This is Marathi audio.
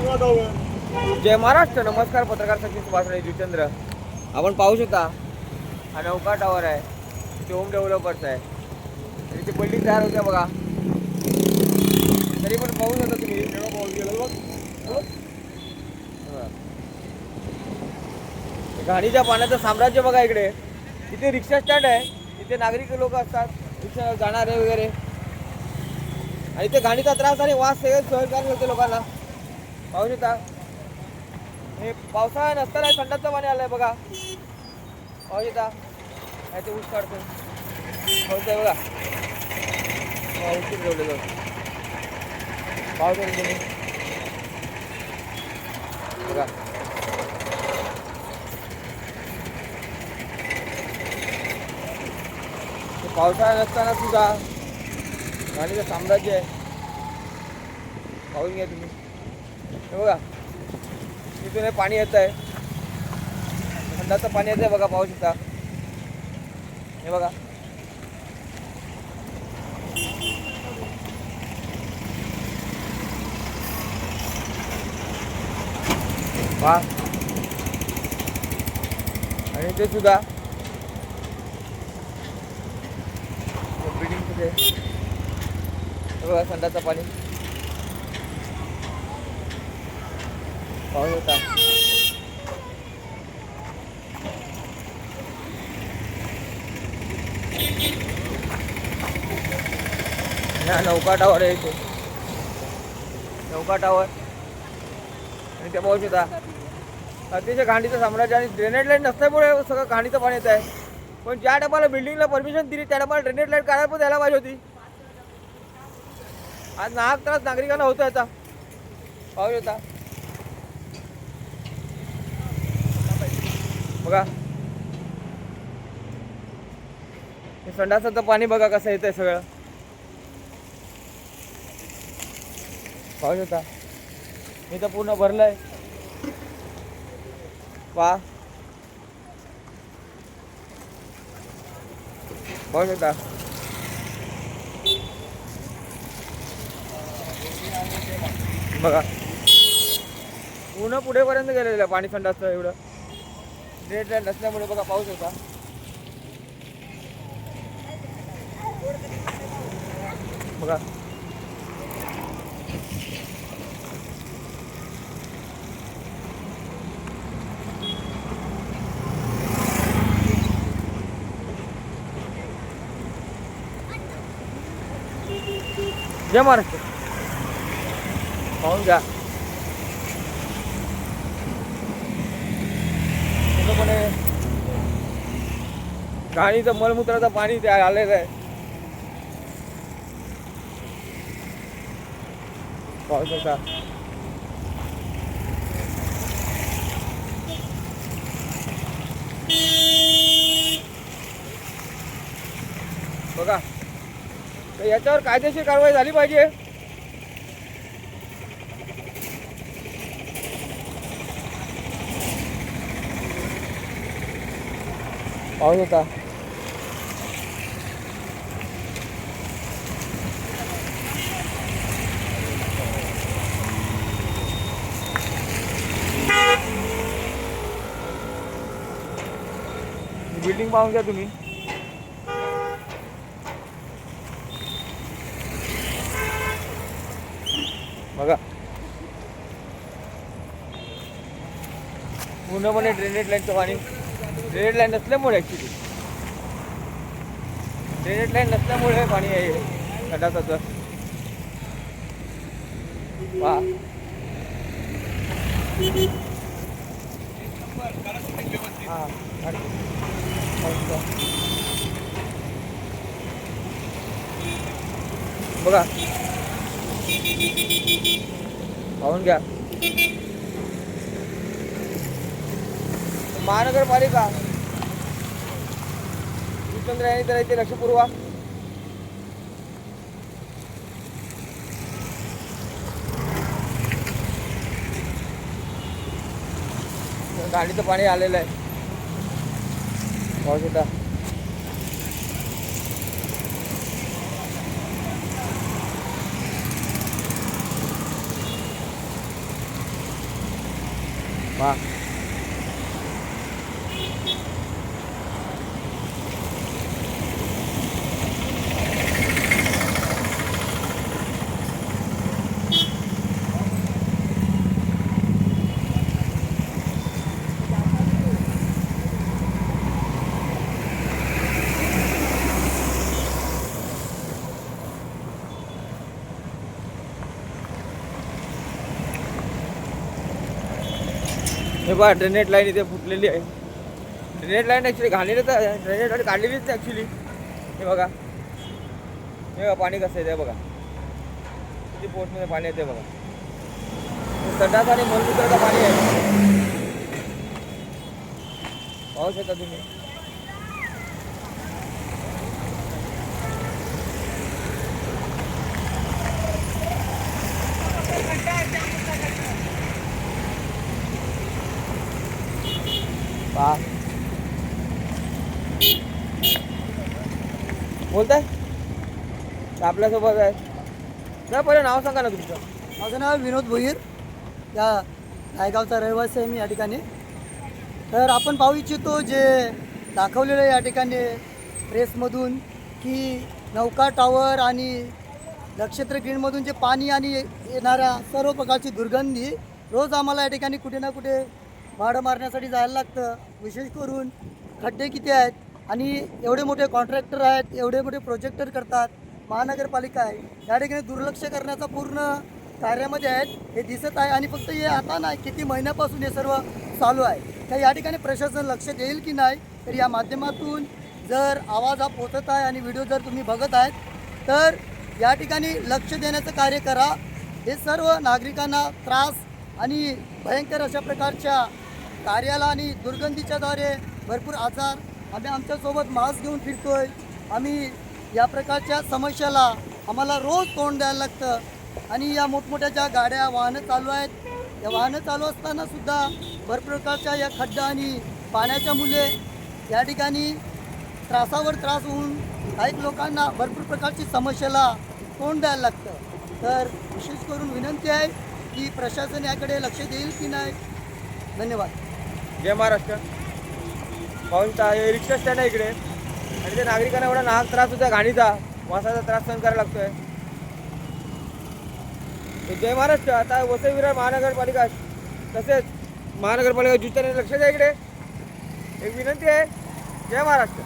जय महाराष्ट्र. नमस्कार. पत्रकार सचिन सुभाष जुचंद्र. आपण पाहू शकता हा नौका टावर आहे. इथे होम डेव्हलपर्स आहे. इथे बिल्डिंग तयार होते बघा. तरी पण पाहू शकता तुम्ही घाणीच्या पाण्याचं साम्राज्य बघा. इकडे इथे रिक्षा स्टँड आहे. इथे नागरिक लोक असतात, रिक्षा जाणारे वगैरे. आणि इथे घाणीचा त्रास आणि वास सहन होते लोकांना. पाहू शकता हे पावसाळा नसताना थंडाचं पाणी आलंय बघा. पाहू शकता ते ऊस काढतो पाहतोय बघा. ऊस ठेवलेलं पाहतो तुम्ही बघा. पावसाळा नसताना सुद्धा घाणीचं साम्राज्य आहे. पाहून घ्या तुम्ही हे बघा. तिथून हे पाणी येत आहे, थंडाचं पाणी येत आहे बघा. पाहू शकता हे बघा. वा. आणि ते सुद्धा बिल्डिंग तिथे बघा थंडाचं पाणी पाहू शकता. हा नौका टावर आहे. इथे नौका टावर आणि ते पाहू शकता अतिशय घाणीचं साम्राज्य. आणि ड्रेनेज लाईन नसल्यामुळे सगळं घाणीचं पाणी येत आहे. पण ज्या टायमाला बिल्डिंगला परमिशन दिली त्या टायमाला ड्रेनेज लाईन काढायला पण द्यायला पाहिजे होती. आज नाहक त्रास नागरिकांना होतो याचा. पाहू शकता बघा. हे संडासाचं पाणी बघा कसं येतंय सगळं. पाहू शकता मी तर पूर्ण भरलंय. पहा पाहू शकता बघा. पूर्ण पुढेपर्यंत गेलेलं आहे पाणी संडासचं एवढं. ड्रेनेज लाईन नसल्यामुळे बघा. पाहू शकता बघा. जय महाराष्ट्र. पाहून घ्या पूर्णपणे घाणीचं मलमूत्राचं पाणी ते आलेलं आहे. पाहू शकता बघा. तर याच्यावर कायदेशीर कारवाई झाली पाहिजे. पाहू शकता बिल्डिंग पाहून घ्या तुम्ही. बघा पूर्णपणे ड्रेनेज लाईनचं पाणी. ड्रेनेज लाईन नसल्यामुळे ॲक्च्युली ड्रेनेज लाईन नसल्यामुळे पाणी आहे संडासाचं. वा. बघा पाहून घ्या. महानगरपालिका जुचंद्र यांनी तर इथे लक्ष पुरवा. गाडीचं पाणी आलेलं आहे. पाहू शकता वा हे बघा ड्रेनेज लाईन इथे फुटलेली आहे. ड्रेनेज लाईन ॲक्च्युली घाणीने तर ड्रेनेज लाईन काढलेलीच नाही ॲक्च्युली. हे बघा पाणी कसं येते बघा, किती पोस्टमध्ये पाणी येते बघा. संडास आणि मलमूत्राचं पाणी आहे, पाहू शकता तुम्ही. बोलताय आपल्यासोबत आहे ना. पहिले नाव सांगा ना तुमचं. माझं नाव विनोद भोईर, या नायगावचा रहिवासी आहे मी या ठिकाणी. तर आपण पाहू इच्छितो जे दाखवलेलं आहे या ठिकाणी प्रेसमधून की नौका टॉवर आणि नक्षत्र ग्रीनमधून जे पाणी आणि येणाऱ्या सर्व प्रकारची दुर्गंधी रोज आम्हाला या ठिकाणी कुठे ना कुठे भाडं मारण्यासाठी जायला लागतं. विशेष करून खड्डे किती आहेत आणि एवढे मोठे कॉन्ट्रॅक्टर आहेत, एवढे मोठे प्रोजेक्टर करतात, महानगरपालिका आहे, या ठिकाणी दुर्लक्ष करण्याचा पूर्ण कार्यामध्ये आहेत हे दिसत आहे. आणि फक्त हे आता नाही, किती महिन्यापासून हे सर्व चालू आहे. तर या ठिकाणी प्रशासन लक्ष देईल की नाही, तर या माध्यमातून जर आवाज हा पोचत आहे आणि व्हिडिओ जर तुम्ही बघत आहेत तर या ठिकाणी लक्ष देण्याचं कार्य करा. हे सर्व नागरिकांना त्रास आणि भयंकर अशा प्रकारच्या कार्याला आणि दुर्गंधीच्याद्वारे भरपूर आजार, आम्ही आमच्यासोबत मास्क घेऊन फिरतोय. आम्ही या प्रकारच्या समस्याला आम्हाला रोज तोंड द्यायला लागतं. आणि या मोठमोठ्या ज्या गाड्या वाहनं चालू आहेत, या वाहनं चालू असतानासुद्धा भरपूर प्रकारच्या या खड्डा आणि पाण्याच्या मुले या ठिकाणी त्रासावर त्रास होऊन काही लोकांना भरपूर प्रकारची समस्याला तोंड द्यायला लागतं. तर विशेष करून विनंती आहे की प्रशासन याकडे लक्ष देईल की नाही. धन्यवाद. जय महाराष्ट्र. पाहून हे रिक्षा स्टँड आहे इकडे आणि ते नागरिकांना एवढा नाहक त्रास होता, घाणीचा वासाचा त्रास सहन करायला लागतोय. जय महाराष्ट्र. आता वसई विरार महानगरपालिका तसेच महानगरपालिका जुत्याने लक्ष द्या इकडे, एक विनंती आहे. जय महाराष्ट्र.